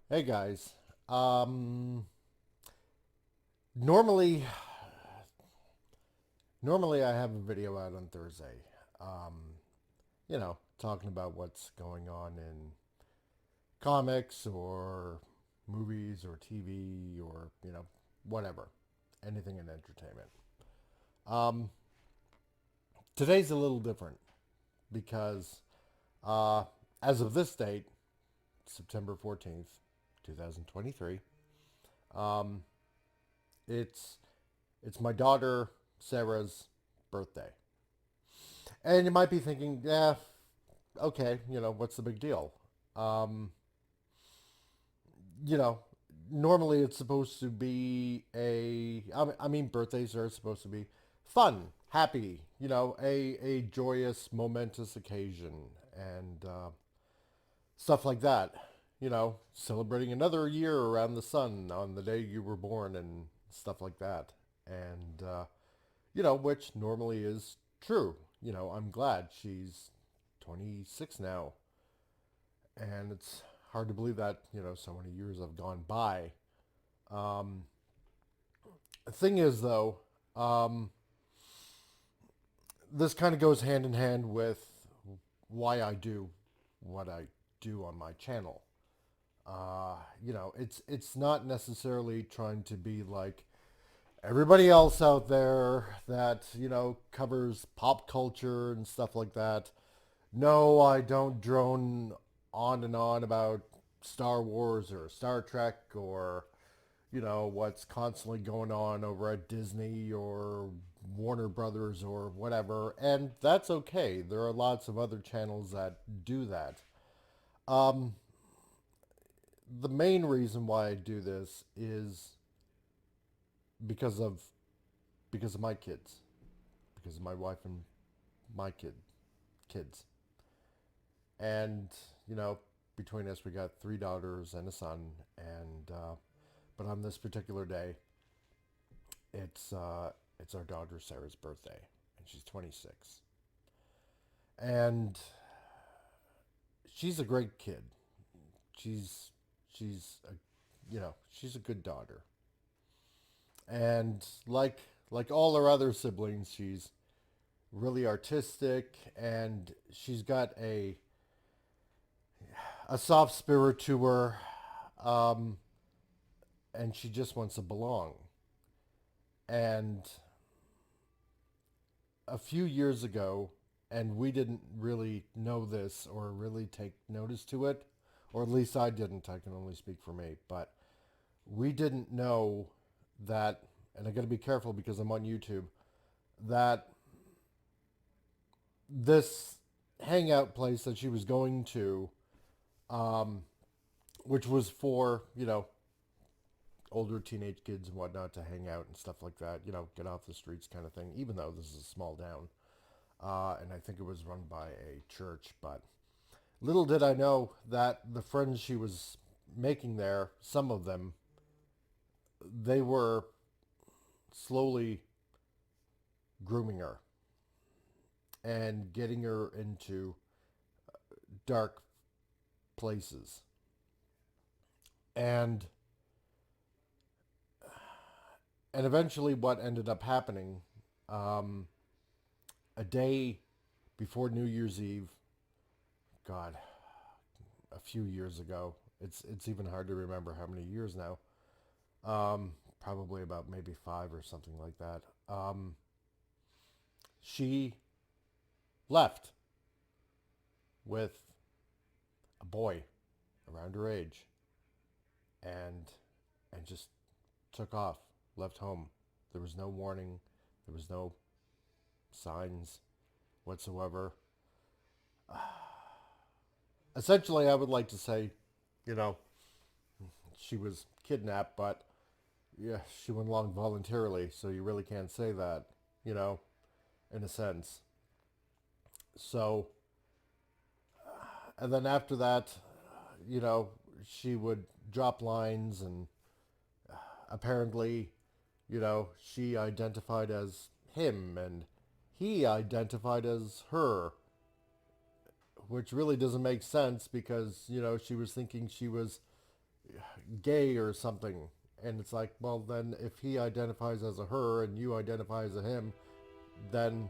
Hey guys. Um, normally, normally I have a video out on Thursday. Talking about what's going on in comics or movies or TV or whatever, anything in entertainment. Um, Today's a little different because uh, as of this date, September 14th, 2023, um, it's it's my daughter Sarah's birthday. And you might be thinking, yeah, okay, what's the big deal? Um, you know, Normally it's supposed to be I mean, birthdays are supposed to be fun, happy, a joyous, momentous occasion, and stuff like that. Celebrating another year around the sun on the day you were born and stuff like that. And, which normally is true. I'm glad she's 26 now. And it's hard to believe that, so many years have gone by. Um, the thing is, though, um, this kind of goes hand in hand with why I do what I do on my channel. It's not necessarily trying to be like everybody else out there that covers pop culture and stuff like that. No, I don't drone on and on about Star Wars or Star Trek or what's constantly going on over at Disney or Warner Brothers or whatever, and that's okay. There are lots of other channels that do that. Um, the main reason why I do this is because of because of my kids, because of my wife and my kids. And, you know, between us, we got three daughters and a son. And, but on this particular day, it's our daughter Sarah's birthday, and she's 26. And she's a great kid. She's, she's a, she's a good daughter. And like all her other siblings, she's really artistic, and she's got a soft spirit to her, um, and she just wants to belong. And a few years ago, and we didn't really know this or really take notice to it, or at least I didn't. I can only speak for me, but we didn't know that, and I got to be careful because I'm on YouTube, that this hangout place that she was going to, um, which was for, older teenage kids and whatnot to hang out and stuff like that, get off the streets kind of thing, even though this is a small town. And I think it was run by a church. But little did I know that the friends she was making there, some of them, they were slowly grooming her and getting her into dark places. And and eventually, what ended up happening, um, a day before New Year's Eve, God, a few years ago. It's even hard to remember how many years now. Probably about maybe five or something like that. She left with a boy around her age, and just took off, left home. There was no warning. There was no signs whatsoever. Essentially, I would like to say, you know, she was kidnapped, but yeah, she went along voluntarily, so you really can't say that, you know, in a sense. So, and then after that, you know, she would drop lines, and apparently, she identified as him and he identified as her, which really doesn't make sense because, she was thinking she was gay or something. And it's like, well, then if he identifies as a her and you identify as a him, then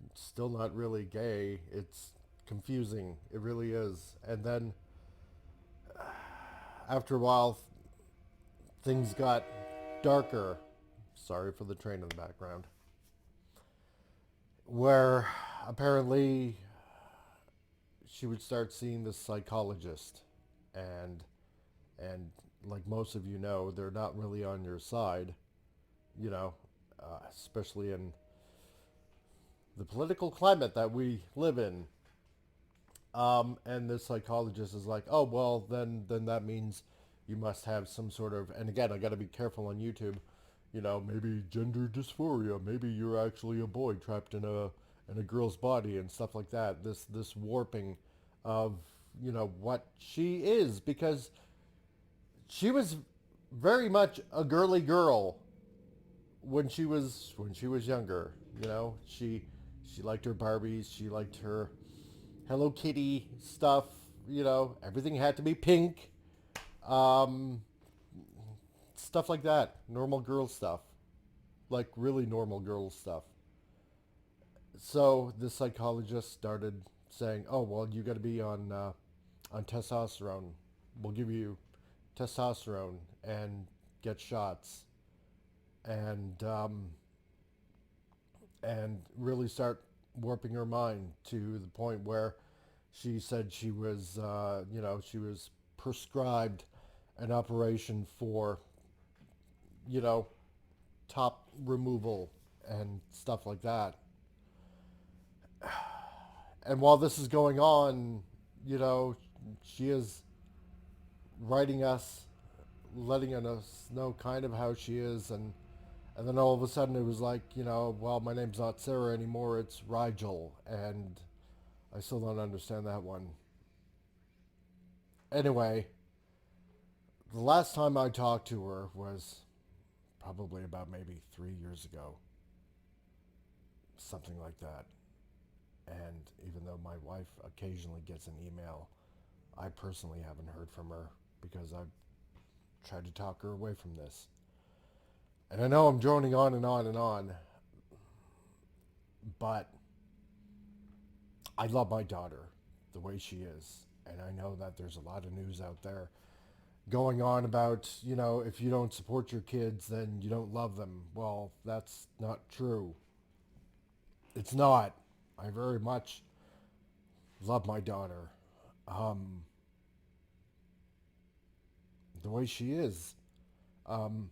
it's still not really gay. It's confusing. It really is. And then after a while, things got darker. Sorry for the train in the background. Where apparently she would start seeing this psychologist, and and like most of you know, they're not really on your side, you know, especially in the political climate that we live in. And the psychologist is like, oh well, then that means you must have some sort of. And again, I got to be careful on YouTube. You know, maybe gender dysphoria. Maybe you're actually a boy trapped in a girl's body and stuff like that. This warping of what she is, because she was very much a girly girl when she was younger. She liked her Barbies. She liked her Hello Kitty stuff. Everything had to be pink. Um, Stuff like that. Normal girl stuff. Like really normal girl stuff. So the psychologist started saying, "Oh well, you got to be on testosterone. We'll give you testosterone and get shots and really start warping her mind to the point where she said she was prescribed an operation for you know top removal and stuff like that. And while this is going on, you know, she is writing us, letting us know kind of how she is, and then all of a sudden it was like, well, my name's not Sarah anymore, it's Rigel, and I still don't understand that one. Anyway, the last time I talked to her was probably about maybe 3 years ago, something like that. And even though my wife occasionally gets an email, I personally haven't heard from her because I've tried to talk her away from this. And I know I'm droning on and on and on, but I love my daughter the way she is. And I know that there's a lot of news out there going on about, if you don't support your kids, then you don't love them. Well, that's not true. It's not. I very much love my daughter. Um, the way she is, um,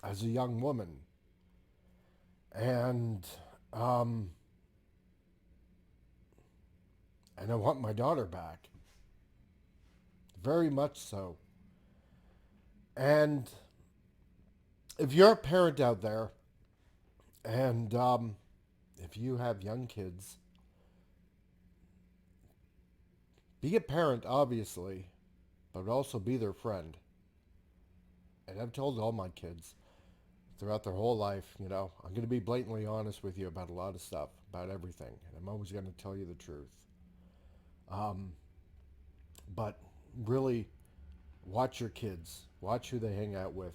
as a young woman. And, um, and I want my daughter back. Very much so. And if you're a parent out there, and if you have young kids, be a parent, obviously, but also be their friend. And I've told all my kids throughout their whole life, I'm going to be blatantly honest with you about a lot of stuff, about everything. And I'm always going to tell you the truth. Um, but really, watch your kids. Watch who they hang out with.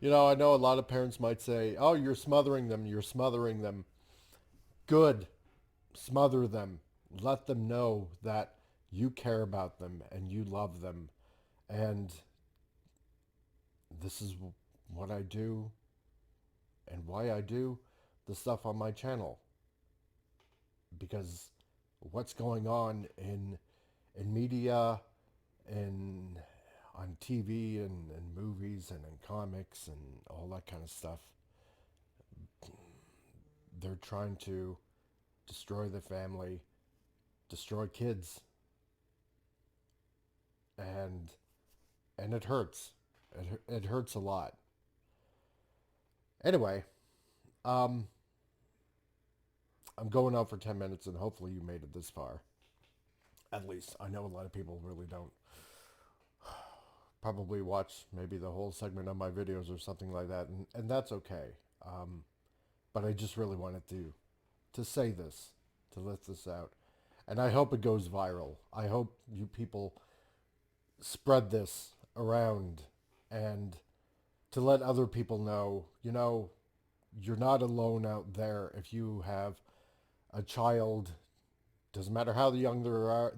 I know a lot of parents might say, oh, you're smothering them. You're smothering them. Good. Smother them. Let them know that you care about them and you love them. And this is what I do and why I do the stuff on my channel. Because what's going on in media and on TV and movies and in comics and all that kind of stuff, they're trying to destroy the family, destroy kids, and it hurts. It hurts a lot. Anyway, um, I'm going on for 10 minutes, and hopefully you made it this far. At least I know a lot of people really don't. Probably watch maybe the whole segment of my videos or something like that, and that's okay. But I just really wanted to say this, to let this out. And I hope it goes viral. I hope you people spread this around and to let other people know, you're not alone out there if you have a child, doesn't matter how young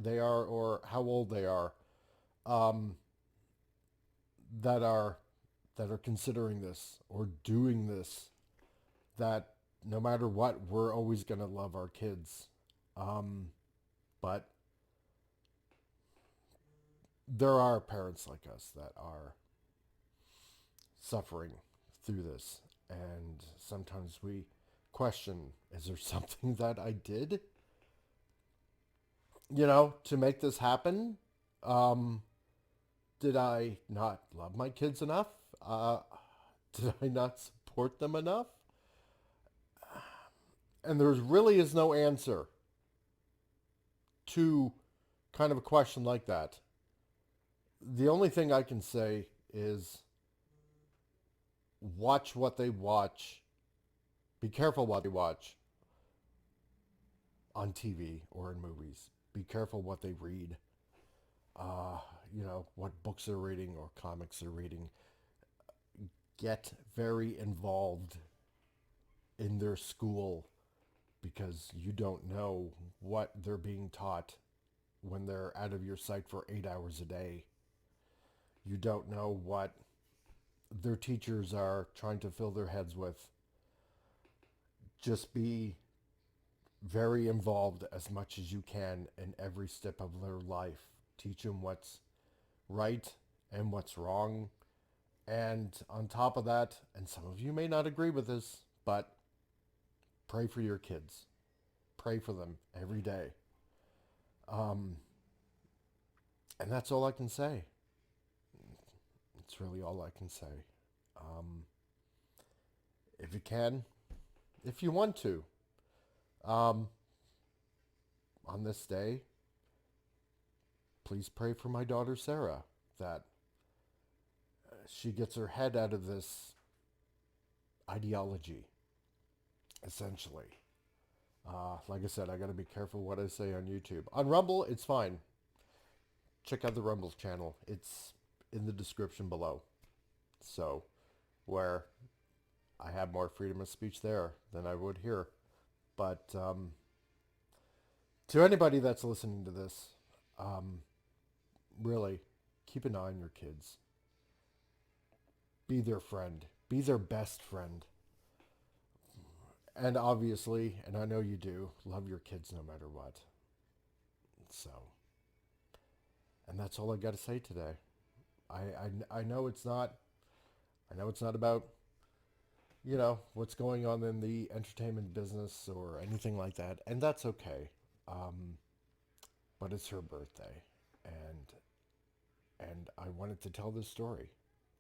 they are or how old they are, um, that are that are considering this or doing this, that no matter what, we're always going to love our kids. But there are parents like us that are suffering through this. And sometimes we question, is there something that I did, to make this happen? Um, did I not love my kids enough? Did I not support them enough? And there really is no answer to kind of a question like that. The only thing I can say is watch what they watch. Be careful what they watch on TV or in movies. Be careful what they read. What books they're reading or comics they're reading. Get very involved in their school because you don't know what they're being taught when they're out of your sight for 8 hours a day. You don't know what their teachers are trying to fill their heads with. Just be very involved as much as you can in every step of their life. Teach them what's right and what's wrong. And on top of that, and some of you may not agree with this, but pray for your kids. Pray for them every day. Um, and that's all I can say. It's really all I can say. Um, if you can, if you want to, um, on this day, please pray for my daughter Sarah that she gets her head out of this ideology, essentially. Like I said, I got to be careful what I say on YouTube. On Rumble, it's fine. Check out the Rumble channel. It's in the description below. So, where I have more freedom of speech there than I would here. But to anybody that's listening to this, really, keep an eye on your kids. Be their friend. Be their best friend. And obviously, and I know you do, love your kids no matter what. So, and that's all I got to say today. I know it's not, I know it's not about, what's going on in the entertainment business or anything like that. And that's okay. But it's her birthday. And I wanted to tell this story.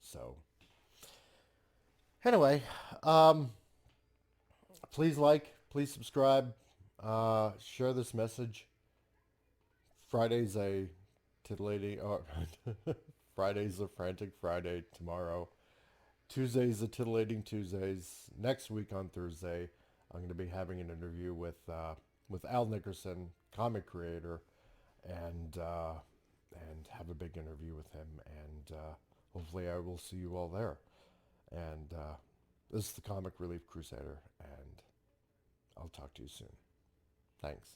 So, anyway, please like, please subscribe, share this message. Friday's a titillating, Friday's a frantic Friday tomorrow. Tuesday's a titillating Tuesdays. Next week on Thursday, I'm going to be having an interview with Al Nickerson, comic creator, and have a big interview with him. And hopefully I will see you all there. And this is the Comic Relief Crusader, and I'll talk to you soon. Thanks.